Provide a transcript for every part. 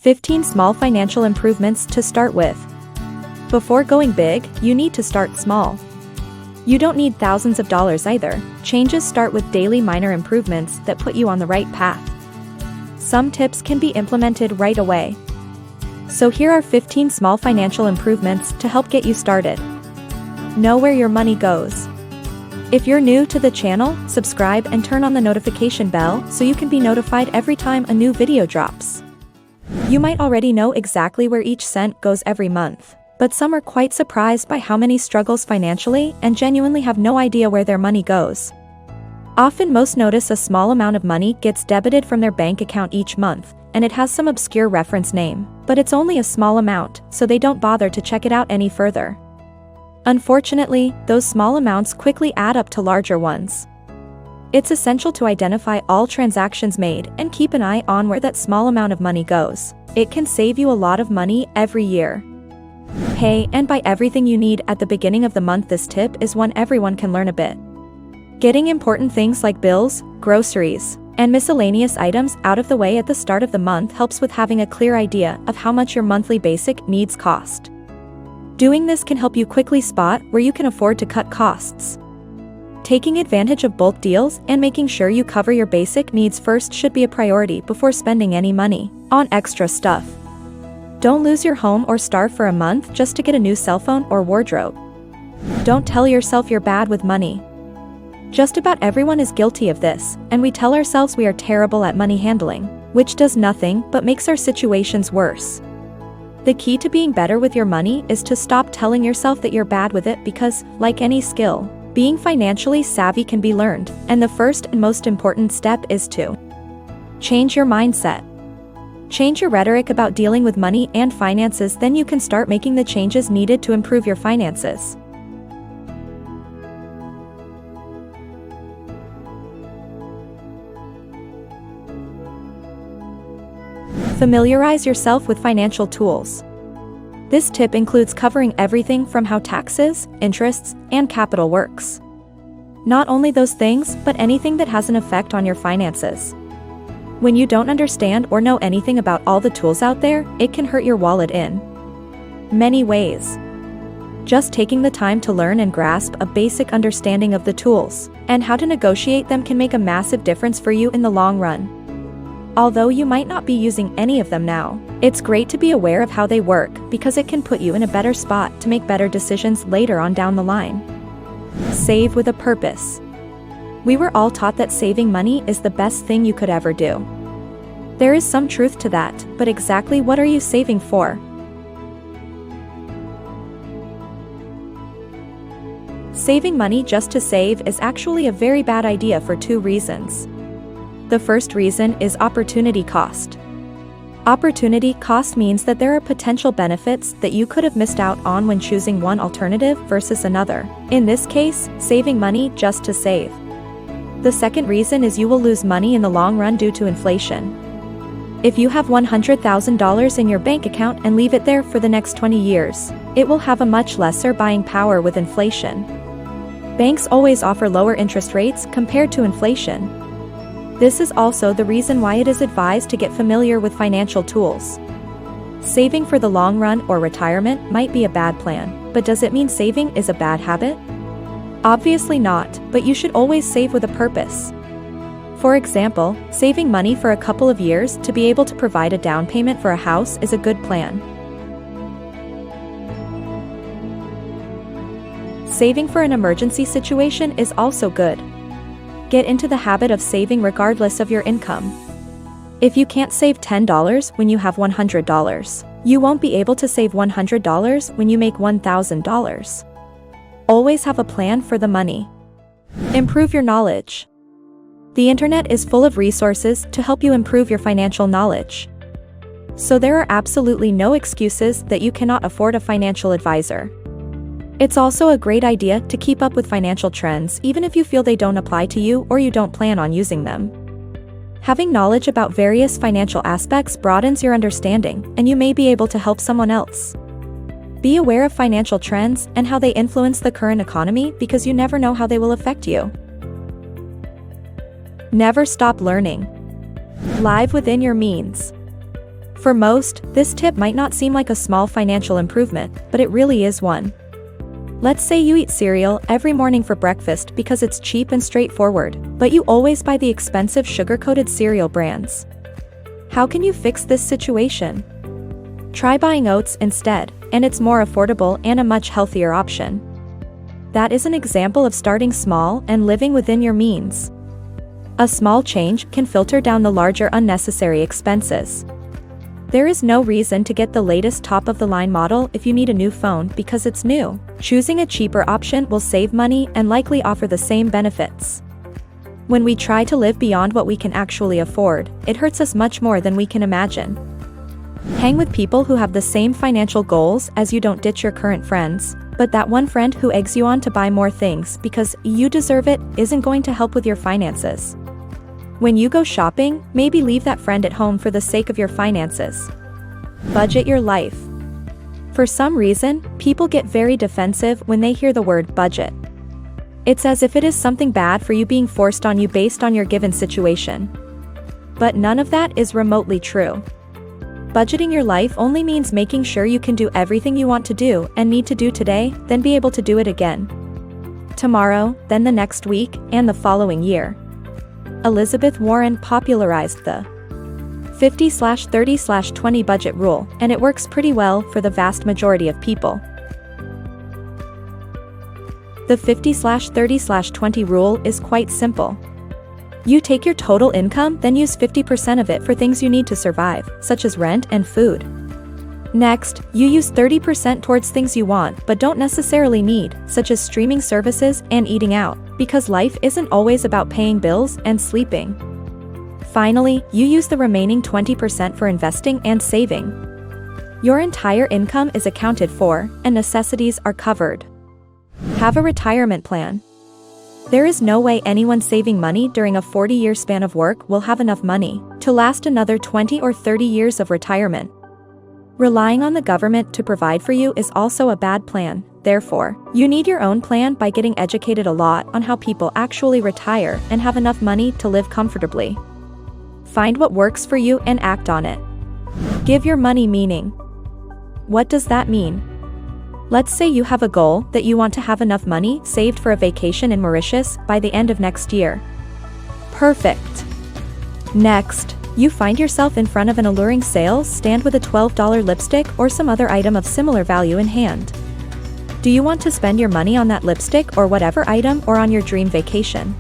15 small financial improvements to start with. Before going big, you need to start small. You don't need thousands of dollars either. Changes start with daily minor improvements that put you on the right path. Some tips can be implemented right away. So here are 15 small financial improvements to help get you started. Know where your money goes. If you're new to the channel, subscribe and turn on the notification bell so you can be notified every time a new video drops. You might already know exactly where each cent goes every month, but some are quite surprised by how many struggles financially and genuinely have no idea where their money goes. Often most notice a small amount of money gets debited from their bank account each month, and it has some obscure reference name, but it's only a small amount, so they don't bother to check it out any further. Unfortunately, those small amounts quickly add up to larger ones. It's essential to identify all transactions made and keep an eye on where that small amount of money goes. It can save you a lot of money every year. Pay and buy everything you need at the beginning of the month. This tip is one everyone can learn a bit. Getting important things like bills, groceries, and miscellaneous items out of the way at the start of the month helps with having a clear idea of how much your monthly basic needs cost. Doing this can help you quickly spot where you can afford to cut costs. Taking advantage of bulk deals and making sure you cover your basic needs first should be a priority before spending any money on extra stuff. Don't lose your home or starve for a month just to get a new cell phone or wardrobe. Don't tell yourself you're bad with money. Just about everyone is guilty of this, and we tell ourselves we are terrible at money handling, which does nothing but makes our situations worse. The key to being better with your money is to stop telling yourself that you're bad with it because, like any skill, being financially savvy can be learned, and the first and most important step is to change your mindset. Change your rhetoric about dealing with money and finances, then you can start making the changes needed to improve your finances. Familiarize yourself with financial tools. This tip includes covering everything from how taxes, interests, and capital works. Not only those things, but anything that has an effect on your finances. When you don't understand or know anything about all the tools out there, it can hurt your wallet in many ways. Just taking the time to learn and grasp a basic understanding of the tools and how to negotiate them can make a massive difference for you in the long run. Although you might not be using any of them now, it's great to be aware of how they work because it can put you in a better spot to make better decisions later on down the line. Save with a purpose. We were all taught that saving money is the best thing you could ever do. There is some truth to that, but exactly what are you saving for? Saving money just to save is actually a very bad idea for two reasons. The first reason is opportunity cost. Opportunity cost means that there are potential benefits that you could have missed out on when choosing one alternative versus another. In this case, saving money just to save. The second reason is you will lose money in the long run due to inflation. If you have $100,000 in your bank account and leave it there for the next 20 years, it will have a much lesser buying power with inflation. Banks always offer lower interest rates compared to inflation. This is also the reason why it is advised to get familiar with financial tools. Saving for the long run or retirement might be a bad plan, but does it mean saving is a bad habit? Obviously not, but you should always save with a purpose. For example, saving money for a couple of years to be able to provide a down payment for a house is a good plan. Saving for an emergency situation is also good. Get into the habit of saving regardless of your income. If you can't save $10 when you have $100, you won't be able to save $100 when you make $1,000. Always have a plan for the money. Improve your knowledge. The internet is full of resources to help you improve your financial knowledge. So there are absolutely no excuses that you cannot afford a financial advisor. It's also a great idea to keep up with financial trends even if you feel they don't apply to you or you don't plan on using them. Having knowledge about various financial aspects broadens your understanding, and you may be able to help someone else. Be aware of financial trends and how they influence the current economy because you never know how they will affect you. Never stop learning. Live within your means. For most, this tip might not seem like a small financial improvement, but it really is one. Let's say you eat cereal every morning for breakfast because it's cheap and straightforward, but you always buy the expensive sugar-coated cereal brands. How can you fix this situation? Try buying oats instead, and it's more affordable and a much healthier option. That is an example of starting small and living within your means. A small change can filter down the larger unnecessary expenses. There is no reason to get the latest top-of-the-line model if you need a new phone because it's new. Choosing a cheaper option will save money and likely offer the same benefits. When we try to live beyond what we can actually afford, it hurts us much more than we can imagine. Hang with people who have the same financial goals as you. Don't ditch your current friends, but that one friend who eggs you on to buy more things because you deserve it isn't going to help with your finances. When you go shopping, maybe leave that friend at home for the sake of your finances. Budget your life. For some reason, people get very defensive when they hear the word budget. It's as if it is something bad for you being forced on you based on your given situation. But none of that is remotely true. Budgeting your life only means making sure you can do everything you want to do and need to do today, then be able to do it again tomorrow, then the next week, and the following year. Elizabeth Warren popularized the 50/30/20 budget rule, and it works pretty well for the vast majority of people. The 50/30/20 rule is quite simple. You take your total income, then use 50% of it for things you need to survive, such as rent and food. Next, you use 30% towards things you want but don't necessarily need, such as streaming services and eating out, because life isn't always about paying bills and sleeping. Finally, you use the remaining 20% for investing and saving. Your entire income is accounted for, and necessities are covered. Have a retirement plan. There is no way anyone saving money during a 40-year span of work will have enough money to last another 20 or 30 years of retirement. Relying on the government to provide for you is also a bad plan. Therefore, you need your own plan by getting educated a lot on how people actually retire and have enough money to live comfortably. Find what works for you and act on it. Give your money meaning. What does that mean? Let's say you have a goal that you want to have enough money saved for a vacation in Mauritius by the end of next year. Perfect. Next, you find yourself in front of an alluring sales stand with a $12 lipstick or some other item of similar value in hand. Do you want to spend your money on that lipstick or whatever item, or on your dream vacation?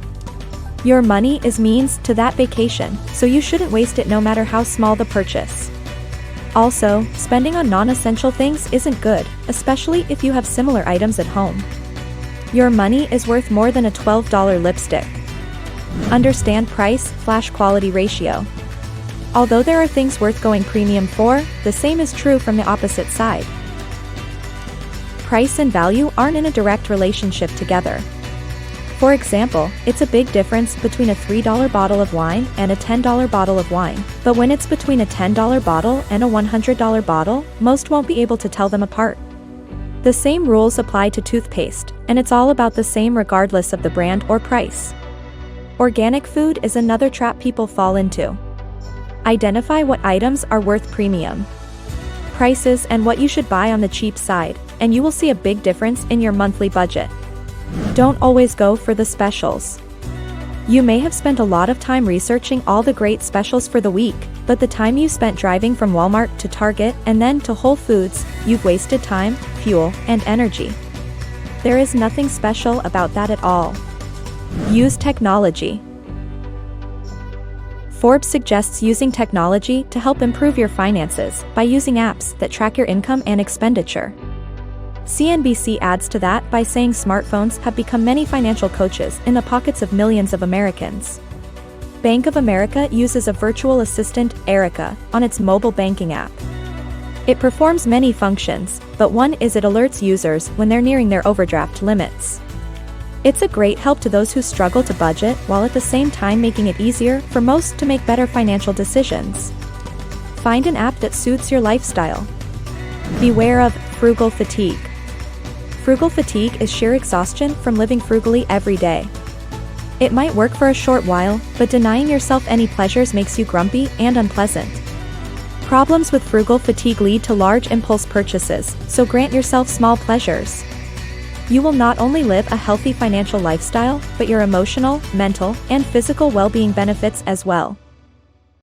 Your money is means to that vacation, so you shouldn't waste it no matter how small the purchase. Also, spending on non-essential things isn't good, especially if you have similar items at home. Your money is worth more than a $12 lipstick. Understand price/quality ratio. Although there are things worth going premium for, the same is true from the opposite side. Price and value aren't in a direct relationship together. For example, it's a big difference between a $3 bottle of wine and a $10 bottle of wine, but when it's between a $10 bottle and a $100 bottle, most won't be able to tell them apart. The same rules apply to toothpaste, and it's all about the same regardless of the brand or price. Organic food is another trap people fall into. Identify what items are worth premium prices and what you should buy on the cheap side, and you will see a big difference in your monthly budget. Don't always go for the specials. You may have spent a lot of time researching all the great specials for the week, but the time you spent driving from Walmart to Target and then to Whole Foods, you've wasted time, fuel, and energy. There is nothing special about that at all. Use technology. Forbes suggests using technology to help improve your finances by using apps that track your income and expenditure. CNBC adds to that by saying smartphones have become many financial coaches in the pockets of millions of Americans. Bank of America uses a virtual assistant, Erica, on its mobile banking app. It performs many functions, but one is it alerts users when they're nearing their overdraft limits. It's a great help to those who struggle to budget while at the same time making it easier for most to make better financial decisions. Find an app that suits your lifestyle. Beware of frugal fatigue. Frugal fatigue is sheer exhaustion from living frugally every day. It might work for a short while, but denying yourself any pleasures makes you grumpy and unpleasant. Problems with frugal fatigue lead to large impulse purchases, so grant yourself small pleasures. You will not only live a healthy financial lifestyle, but your emotional, mental, and physical well-being benefits as well.